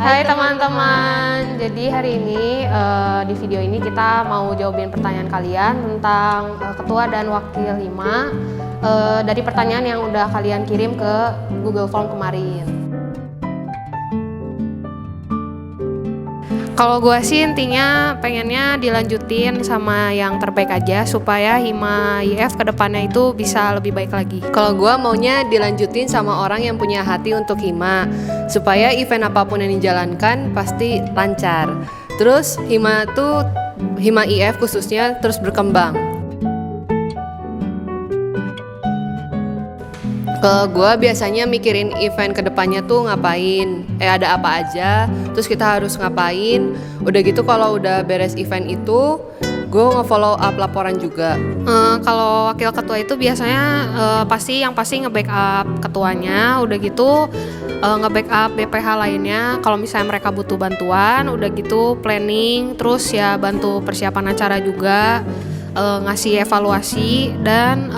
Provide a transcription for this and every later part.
Hai teman-teman, jadi hari ini di video ini kita mau jawabin pertanyaan kalian tentang ketua dan wakil hima dari pertanyaan yang udah kalian kirim ke Google Form kemarin. Kalau gue sih intinya pengennya dilanjutin sama yang terbaik aja supaya hima IF kedepannya itu bisa lebih baik lagi. Kalau gue maunya dilanjutin sama orang yang punya hati untuk hima, supaya event apapun yang dijalankan pasti lancar. Terus hima IF khususnya terus berkembang. Kalau gue biasanya mikirin event kedepannya tuh ngapain, ada apa aja, terus kita harus ngapain. Udah gitu kalau udah beres event itu, gue nge-follow up laporan juga. Kalau wakil ketua itu biasanya pasti nge-backup ketuanya, udah gitu nge-backup BPH lainnya. Kalau misalnya mereka butuh bantuan, udah gitu planning, terus ya bantu persiapan acara juga. Ngasih evaluasi dan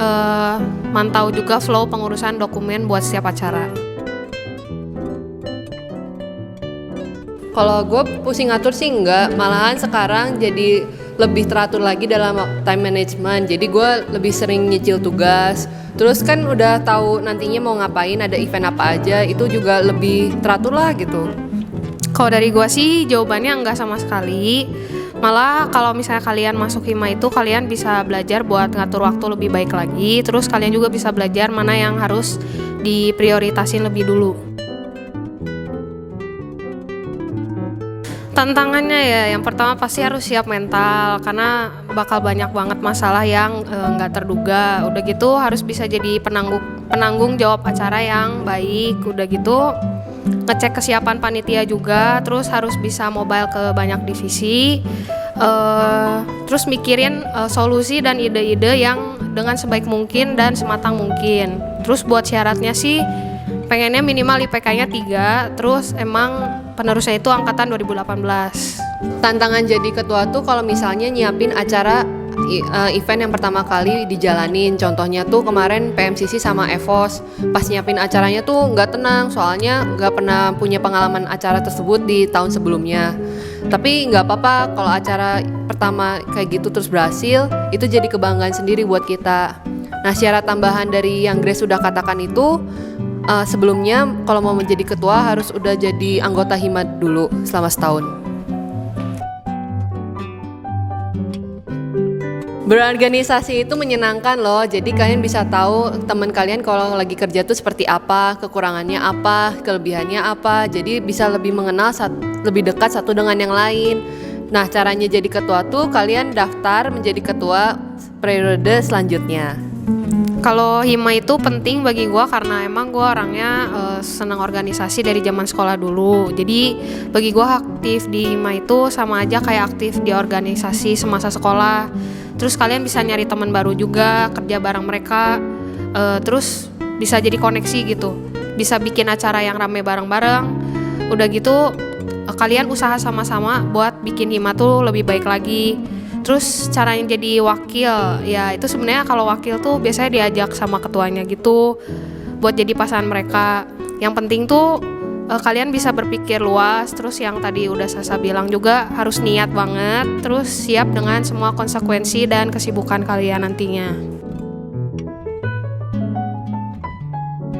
mantau juga flow pengurusan dokumen buat setiap acara. Kalau gue pusing ngatur sih enggak, malahan sekarang jadi lebih teratur lagi dalam time management. Jadi gue lebih sering nyicil tugas. Terus kan udah tahu nantinya mau ngapain, ada event apa aja, itu juga lebih teratur lah gitu. Kalau dari gue sih jawabannya enggak sama sekali. Malah kalau misalnya kalian masuk hima itu kalian bisa belajar buat ngatur waktu lebih baik lagi. Terus kalian juga bisa belajar mana yang harus diprioritasin lebih dulu. Tantangannya ya yang pertama pasti harus siap mental, karena bakal banyak banget masalah yang nggak terduga. Udah gitu harus bisa jadi penanggung jawab acara yang baik. Udah gitu ngecek kesiapan panitia juga, terus harus bisa mobile ke banyak divisi, terus mikirin solusi dan ide-ide yang dengan sebaik mungkin dan sematang mungkin. Terus buat syaratnya sih pengennya minimal IPK-nya 3, terus emang penerusnya itu angkatan 2018. Tantangan jadi ketua tuh kalau misalnya nyiapin acara event yang pertama kali dijalanin. Contohnya tuh kemarin PMCC sama EVOS. Pas nyiapin acaranya tuh nggak tenang, soalnya nggak pernah punya pengalaman acara tersebut di tahun sebelumnya. Tapi nggak apa-apa, kalau acara pertama kayak gitu terus berhasil, itu jadi kebanggaan sendiri buat kita. Nah, syarat tambahan dari yang Grace sudah katakan itu, sebelumnya kalau mau menjadi ketua harus udah jadi anggota hima dulu selama setahun. Berorganisasi itu menyenangkan loh, jadi kalian bisa tahu teman kalian kalau lagi kerja tuh seperti apa, kekurangannya apa, kelebihannya apa, jadi bisa lebih mengenal lebih dekat satu dengan yang lain. Nah, caranya jadi ketua tuh kalian daftar menjadi ketua periode selanjutnya. Kalau hima itu penting bagi gue karena emang gue orangnya senang organisasi dari zaman sekolah dulu. Jadi bagi gue aktif di hima itu sama aja kayak aktif di organisasi semasa sekolah. Terus kalian bisa nyari teman baru juga, kerja bareng mereka, terus bisa jadi koneksi gitu. Bisa bikin acara yang rame bareng-bareng. Udah gitu kalian usaha sama-sama buat bikin hima tuh lebih baik lagi. Terus caranya jadi wakil, ya itu sebenarnya kalau wakil tuh biasanya diajak sama ketuanya gitu buat jadi pasangan mereka. Yang penting tuh kalian bisa berpikir luas, terus yang tadi udah Sasa bilang juga harus niat banget, terus siap dengan semua konsekuensi dan kesibukan kalian nantinya.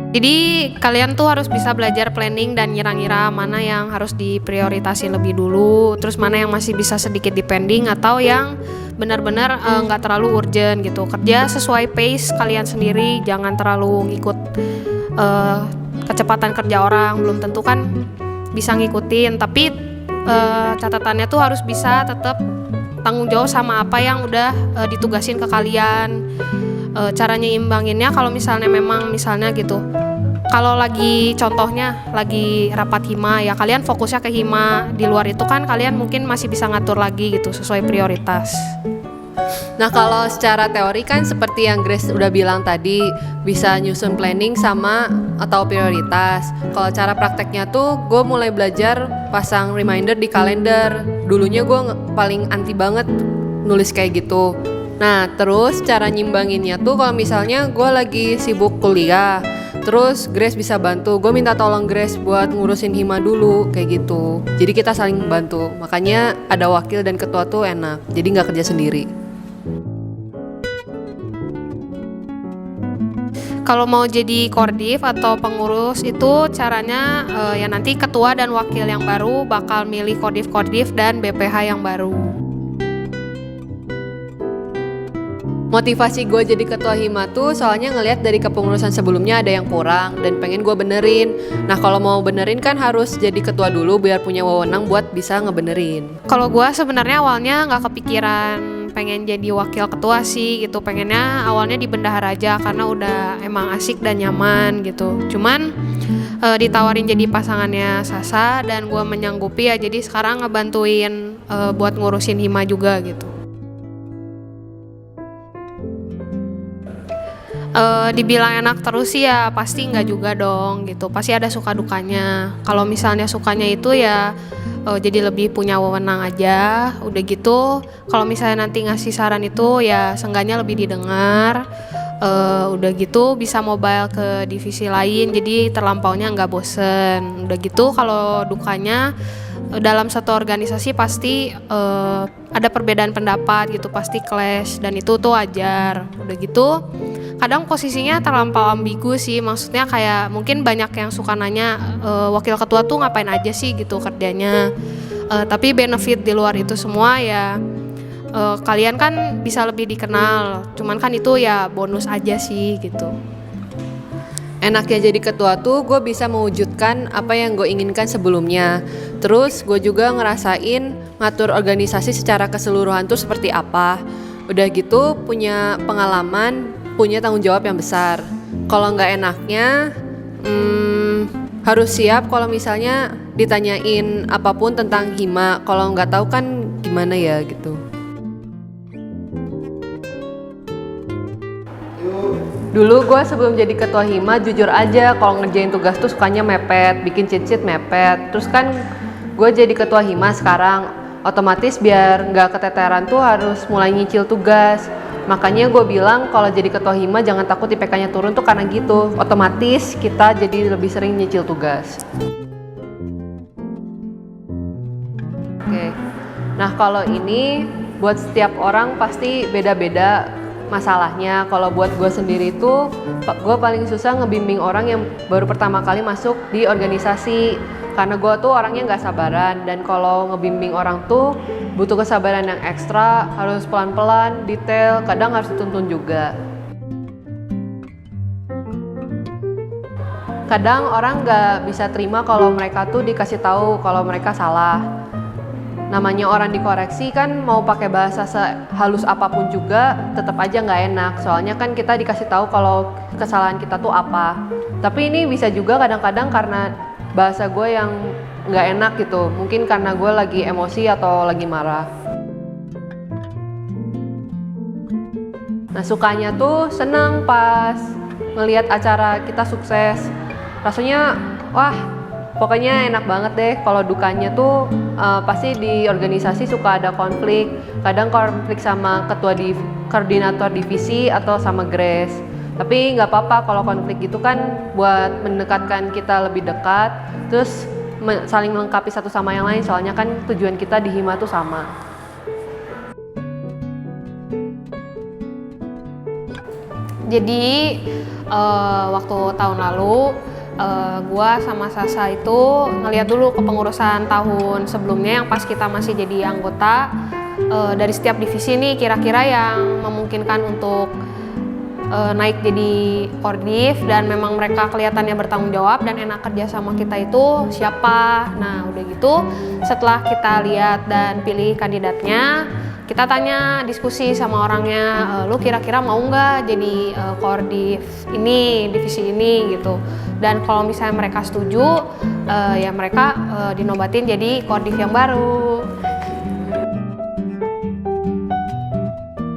Jadi kalian tuh harus bisa belajar planning dan ngira-ngira mana yang harus diprioritaskan lebih dulu, terus mana yang masih bisa sedikit dipending atau yang benar-benar nggak terlalu urgent gitu. Kerja sesuai pace kalian sendiri, jangan terlalu ngikut kecepatan kerja orang, belum tentu kan bisa ngikutin. Tapi catatannya tuh harus bisa tetap tanggung jawab sama apa yang udah ditugasin ke kalian. Caranya imbanginnya kalau misalnya gitu, kalau lagi contohnya lagi rapat hima ya kalian fokusnya ke hima, di luar itu kan kalian mungkin masih bisa ngatur lagi gitu sesuai prioritas. Nah, kalau secara teori kan seperti yang Grace udah bilang tadi, bisa nyusun planning sama atau prioritas. Kalau cara prakteknya tuh gue mulai belajar pasang reminder di kalender. Dulunya gue paling anti banget nulis kayak gitu. Nah, terus cara nyimbanginnya tuh kalau misalnya gue lagi sibuk kuliah, Terus Grace bisa bantu, gue minta tolong Grace buat ngurusin hima dulu, kayak gitu. Jadi kita saling bantu, makanya ada wakil dan ketua tuh enak, jadi nggak kerja sendiri. Kalau mau jadi kordif atau pengurus itu caranya ya nanti ketua dan wakil yang baru bakal milih kordif-kordif dan BPH yang baru. Motivasi gue jadi ketua hima tuh soalnya ngelihat dari kepengurusan sebelumnya ada yang kurang dan pengen gue benerin. Nah kalau mau benerin kan harus jadi ketua dulu biar punya wewenang buat bisa ngebenerin. Kalau gue sebenarnya awalnya nggak kepikiran pengen jadi wakil ketua sih gitu, pengennya awalnya di bendahara aja karena udah emang asik dan nyaman gitu. Cuman ditawarin jadi pasangannya Sasa dan gue menyanggupi ya, jadi sekarang ngebantuin buat ngurusin hima juga gitu. Dibilang enak terus sih ya pasti nggak juga dong gitu, pasti ada suka dukanya. Kalau misalnya sukanya itu ya jadi lebih punya wewenang aja, udah gitu. Kalau misalnya nanti ngasih saran itu ya seenggaknya lebih didengar, udah gitu bisa mobile ke divisi lain, jadi terlampaunya nggak bosen. Udah gitu kalau dukanya dalam satu organisasi pasti ada perbedaan pendapat gitu, pasti clash dan itu tuh wajar. Udah gitu kadang posisinya terlampau ambigu sih, maksudnya kayak mungkin banyak yang suka nanya wakil ketua tuh ngapain aja sih gitu kerjanya, tapi benefit di luar itu semua ya kalian kan bisa lebih dikenal, cuman kan itu ya bonus aja sih gitu. Enaknya jadi ketua tuh gue bisa mewujudkan apa yang gue inginkan sebelumnya. Terus gue juga ngerasain ngatur organisasi secara keseluruhan tuh seperti apa. Udah gitu punya pengalaman, punya tanggung jawab yang besar. Kalau nggak enaknya harus siap kalau misalnya ditanyain apapun tentang hima. Kalau nggak tahu kan gimana ya gitu. Dulu gue sebelum jadi ketua hima jujur aja kalau ngerjain tugas tuh sukanya mepet, bikin cheat-sheet mepet. Terus kan gue jadi ketua hima sekarang, otomatis biar nggak keteteran tuh harus mulai nyicil tugas. Makanya gue bilang kalau jadi ketua hima jangan takut IPK-nya turun tuh karena gitu. Otomatis kita jadi lebih sering nyicil tugas. Oke. Nah kalau ini buat setiap orang pasti beda-beda masalahnya. Kalau buat gue sendiri tuh gue paling susah ngebimbing orang yang baru pertama kali masuk di organisasi. Karena gue tuh orangnya gak sabaran, dan kalau ngebimbing orang tuh butuh kesabaran yang ekstra, harus pelan-pelan, detail, kadang harus dituntun juga. Kadang orang gak bisa terima kalau mereka tuh dikasih tahu kalau mereka salah. Namanya orang dikoreksi kan mau pakai bahasa sehalus apapun juga tetap aja gak enak. Soalnya kan kita dikasih tahu kalau kesalahan kita tuh apa. Tapi ini bisa juga kadang-kadang karena bahasa gue yang gak enak gitu, mungkin karena gue lagi emosi atau lagi marah. Nah sukanya tuh seneng pas ngelihat acara kita sukses, rasanya wah pokoknya enak banget deh. Kalau dukanya tuh pasti di organisasi suka ada konflik, kadang konflik sama koordinator divisi atau sama Grace. Tapi nggak apa-apa kalau konflik gitu kan buat mendekatkan kita lebih dekat, terus saling melengkapi satu sama yang lain, soalnya kan tujuan kita di hima tuh sama. Jadi waktu tahun lalu gua sama Sasa itu ngeliat dulu kepengurusan tahun sebelumnya yang pas kita masih jadi anggota, dari setiap divisi nih kira-kira yang memungkinkan untuk naik jadi kordif dan memang mereka kelihatannya bertanggung jawab dan enak kerja sama kita itu siapa. Nah udah gitu setelah kita lihat dan pilih kandidatnya, kita tanya, diskusi sama orangnya, lu kira-kira mau nggak jadi kordif ini, divisi ini gitu. Dan kalau misalnya mereka setuju, ya mereka dinobatin jadi kordif yang baru.